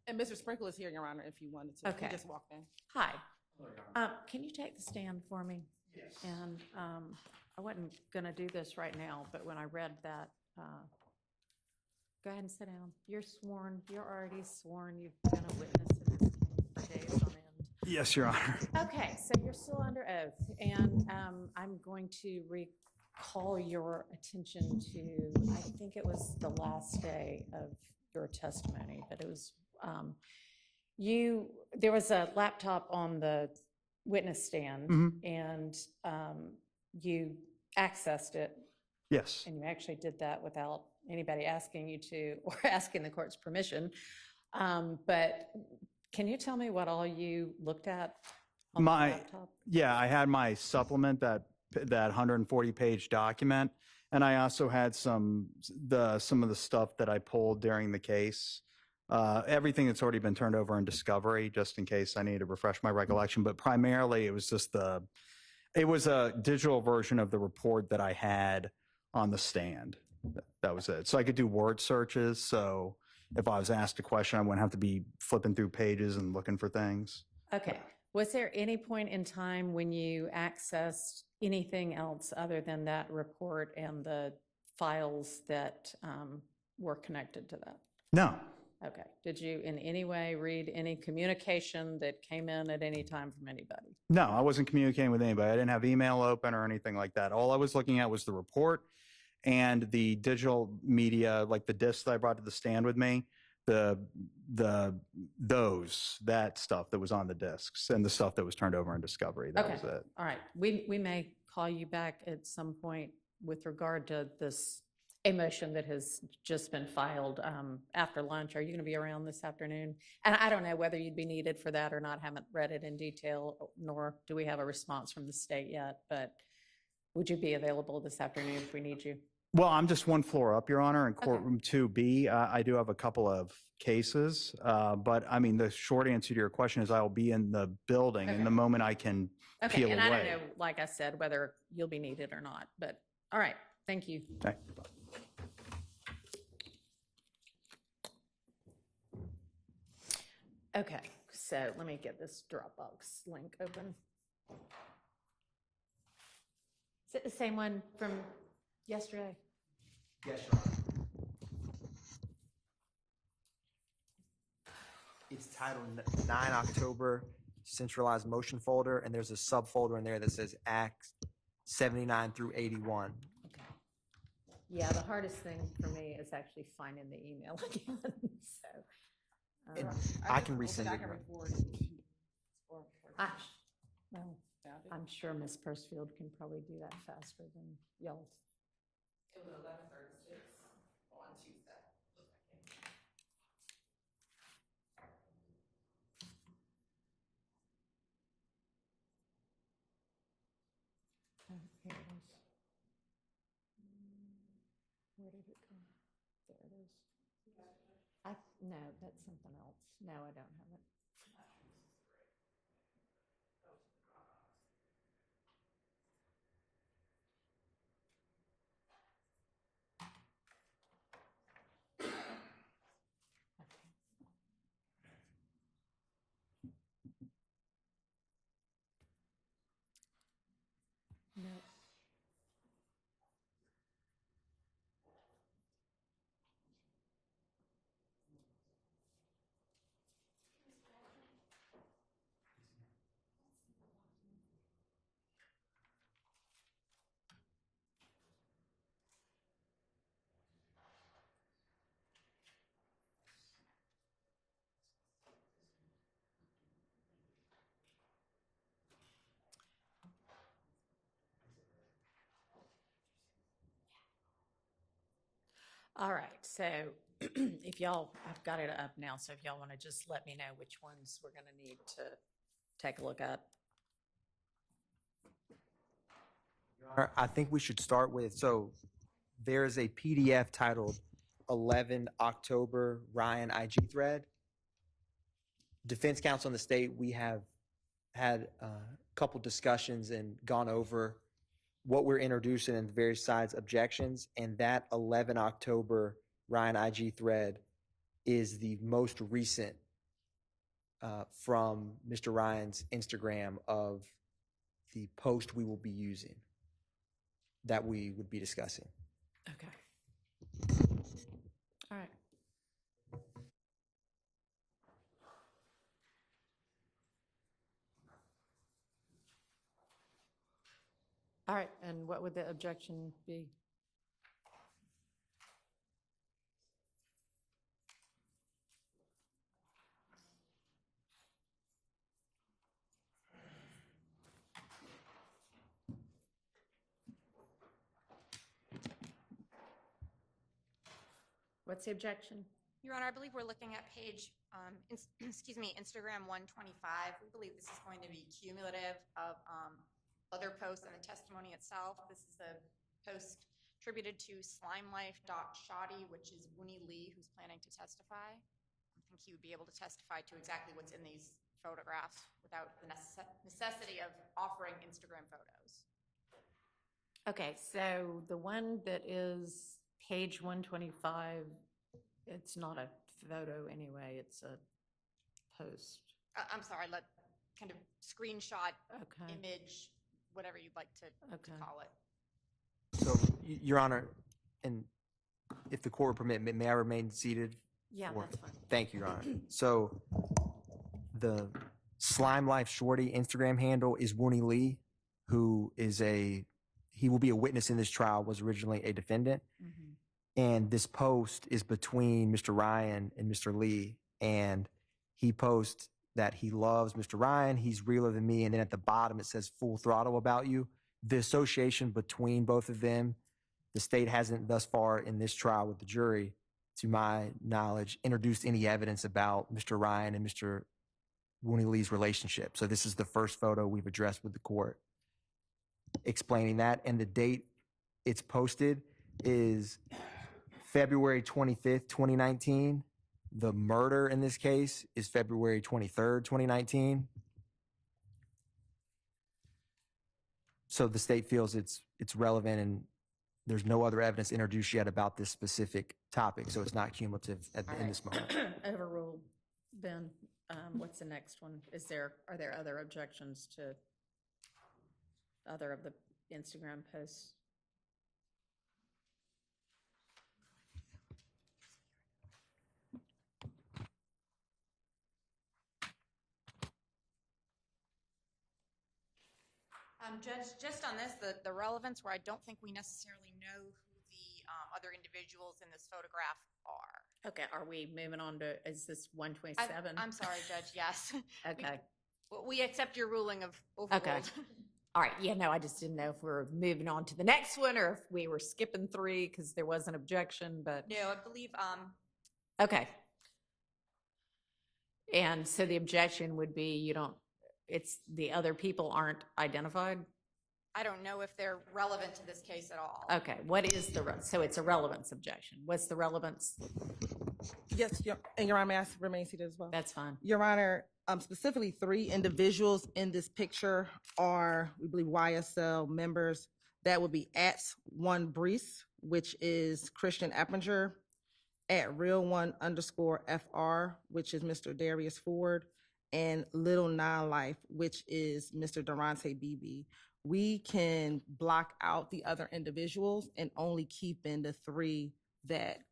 And Mr. Sprinkel is here, Your Honor, if you wanted to. Okay. He just walked in. Hi. Can you take the stand for me? Yes. And I wasn't going to do this right now, but when I read that, go ahead and sit down. You're sworn. You're already sworn. You've been a witness in this case for days on end. Yes, Your Honor. Okay, so you're still under oath, and I'm going to recall your attention to, I think it was the last day of your testimony, but it was, there was a laptop on the witness stand, and you accessed it. Yes. And you actually did that without anybody asking you to, or asking the court's permission. But can you tell me what all you looked at on the laptop? Yeah, I had my supplement, that 140-page document, and I also had some of the stuff that I pulled during the case. Everything that's already been turned over in discovery, just in case I need to refresh my recollection. But primarily, it was just it was a digital version of the report that I had on the stand. That was it. So I could do word searches. So if I was asked a question, I wouldn't have to be flipping through pages and looking for things. Okay. Was there any point in time when you accessed anything else other than that report and the files that were connected to that? No. Okay. Did you in any way read any communication that came in at any time from anybody? No, I wasn't communicating with anybody. I didn't have email open or anything like that. All I was looking at was the report and the digital media, like the discs that I brought to the stand with me, that stuff that was on the discs and the stuff that was turned over in discovery. That was it. All right. We may call you back at some point with regard to a motion that has just been filed after lunch. Are you going to be around this afternoon? And I don't know whether you'd be needed for that or not. Haven't read it in detail, nor do we have a response from the state yet. But would you be available this afternoon if we need you? Well, I'm just one floor up, Your Honor, in courtroom 2B. I do have a couple of cases, but I mean, the short answer to your question is I will be in the building in the moment I can peel and away. I don't know, like I said, whether you'll be needed or not. But all right, thank you. Okay. Okay, so let me get this Dropbox link open. Is it the same one from yesterday? Yes, Your Honor. It's titled 9 October Centralized Motion Folder, and there's a subfolder in there that says Acts 79 through 81. Okay. Yeah, the hardest thing for me is actually finding the email again. So I can resend it. No, I'm sure Ms. Pursfield can probably do that faster than y'all. It was 11:36 on Tuesday. Oh, here it is. Where did it go? There it is. No, that's something else. No, I don't have it. No. All right, so if y'all, I've got it up now, so if y'all want to just let me know which ones we're going to need to take a look at. I think we should start with, so there's a PDF titled 11 October Ryan IG thread. Defense counsel in the state, we have had a couple discussions and gone over what we're introducing and the various sides' objections, and that 11 October Ryan IG thread is the most recent from Mr. Ryan's Instagram of the post we will be using that we would be discussing. Okay. All right. All right, and what would the objection be? What's the objection? Your Honor, I believe we're looking at page, excuse me, Instagram 125. We believe this is going to be cumulative of other posts and the testimony itself. This is a post attributed to slimelife.shoddy, which is Wooney Lee, who's planning to testify. I think he would be able to testify to exactly what's in these photographs without the necessity of offering Instagram photos. Okay, so the one that is page 125, it's not a photo anyway, it's a post. I'm sorry, kind of screenshot, Okay. image, whatever you'd like to call it. So, Your Honor, and if the court would permit, may I remain seated? Yeah, Or- that's fine. Thank you, Your Honor. So the Slime Life Shorty Instagram handle is Wooney Lee, who is he will be a witness in this trial, was originally a defendant. Mhm. And this post is between Mr. Ryan and Mr. Lee. And he posts that he loves Mr. Ryan, he's realer than me. And then at the bottom, it says full throttle about you. The association between both of them, the state hasn't thus far in this trial with the jury, to my knowledge, introduced any evidence about Mr. Ryan and Mr. Wooney Lee's relationship. So this is the first photo we've addressed with the court explaining that. And the date it's posted is February 25th, 2019. The murder in this case is February 23rd, 2019. So the state feels it's relevant and there's no other evidence introduced yet about this specific topic, so it's not cumulative in this moment. Overruled. Ben, what's the next one? Are there other objections to other of the Instagram posts? Judge, just on this, the relevance where I don't think we necessarily know who the other individuals in this photograph are. Okay, are we moving on to, is this 127? I'm sorry, Judge, yes. Okay, We accept your ruling of overruled. Okay. all right, yeah, no, I just didn't know if we were moving on to the next one or if we were skipping 3 because there was an objection, but, No, I believe, okay. And so the objection would be it's the other people aren't identified? I don't know if they're relevant to this case at all. Okay, what is so it's a relevance objection. What's the relevance? Yes, and Your Honor, may I remain seated as well? That's fine. Your Honor, specifically 3 individuals in this picture are, we believe, YSL members. That would be @1 Reese, which is Christian Eppinger, @real1_FR, which is Mr. Darius Ford, and Little Non-Life, which is Mr. Durante Beebe. We can block out the other individuals and only keep in the 3 that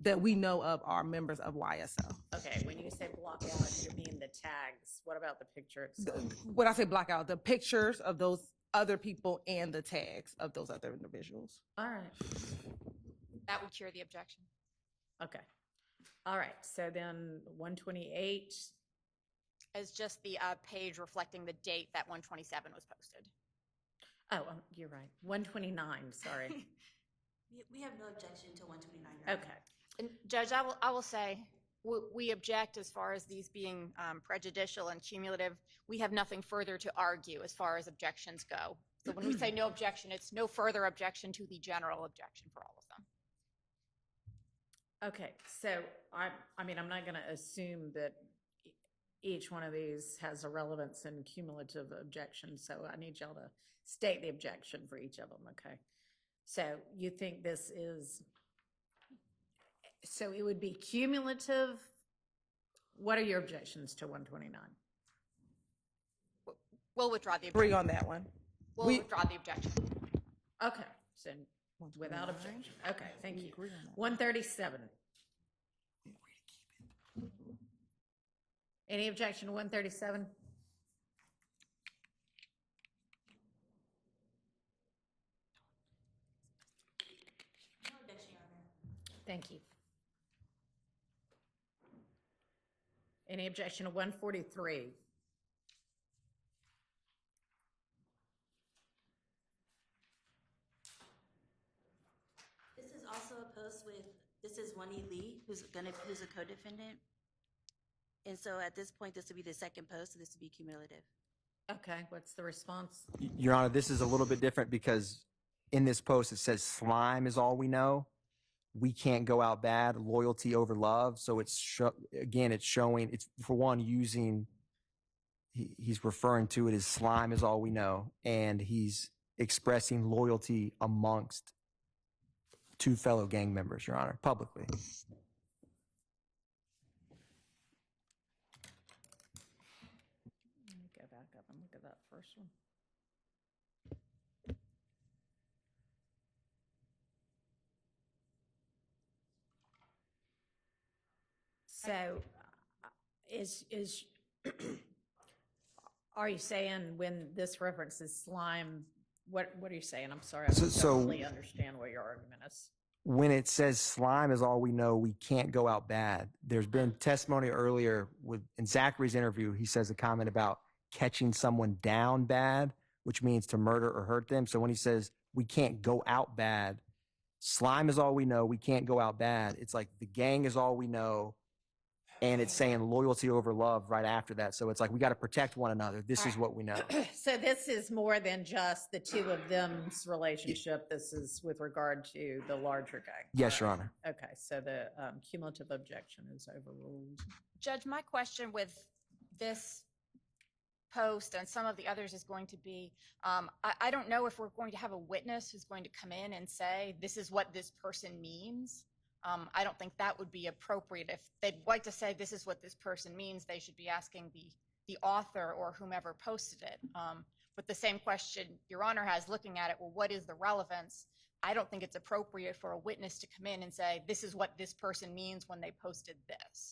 that we know of are members of YSL. Okay, when you say block out, you mean the tags. What about the picture itself? When I say block out, the pictures of those other people and the tags of those other individuals. All right, That would cure the objection. okay. All right, so then 128, As just the page reflecting the date that 127 was posted. oh, you're right, 129, sorry. We have no objection to 129. Your Honor. Okay, And Judge, I will say, we object as far as these being prejudicial and cumulative. We have nothing further to argue as far as objections go. So when we say no objection, it's no further objection to the general objection for all of them. okay, so I mean, I'm not gonna assume that each one of these has a relevance and cumulative objection, so I need y'all to state the objection for each of them, okay? So you think this is, so it would be cumulative What are your objections to 129? We'll withdraw the Agree objection. on that one. We'll we- withdraw the objection. Okay, so without objection. Okay, thank you. agree on that. 137. Any objection to 137? No objection, Your Honor. Thank you. Any objection to 143? This is also a post with, this is Winnie Lee, who's a co-defendant. And so at this point, this would be the second post, so this would be cumulative. Okay, what's the response? Your Honor, this is a little bit different because in this post, it says slime is all we know. We can't go out bad, loyalty over love. So it's, again, it's showing, it's for one, he's referring to it as slime is all we know. And he's expressing loyalty amongst two fellow gang members, Your Honor, publicly. Let me go back up and look at that first one. So is are you saying when this references slime, what are you saying? I'm sorry, I don't really understand what your argument is. When it says slime is all we know, we can't go out bad. There's been testimony earlier in Zachary's interview. He says a comment about catching someone down bad, which means to murder or hurt them. So when he says we can't go out bad, slime is all we know, we can't go out bad. It's like the gang is all we know. And it's saying loyalty over love right after that. So it's like, we got to protect one another. This is what we know. So this is more than just the two of them's relationship. This is with regard to the larger gang. Yes, Your Honor. Okay, so the cumulative objection is overruled. Judge, my question with this post and some of the others is going to be, I don't know if we're going to have a witness who's going to come in and say, this is what this person means. I don't think that would be appropriate. If they'd like to say this is what this person means, they should be asking the author or whomever posted it. But the same question Your Honor has looking at it, well, what is the relevance? I don't think it's appropriate for a witness to come in and say, this is what this person means when they posted this.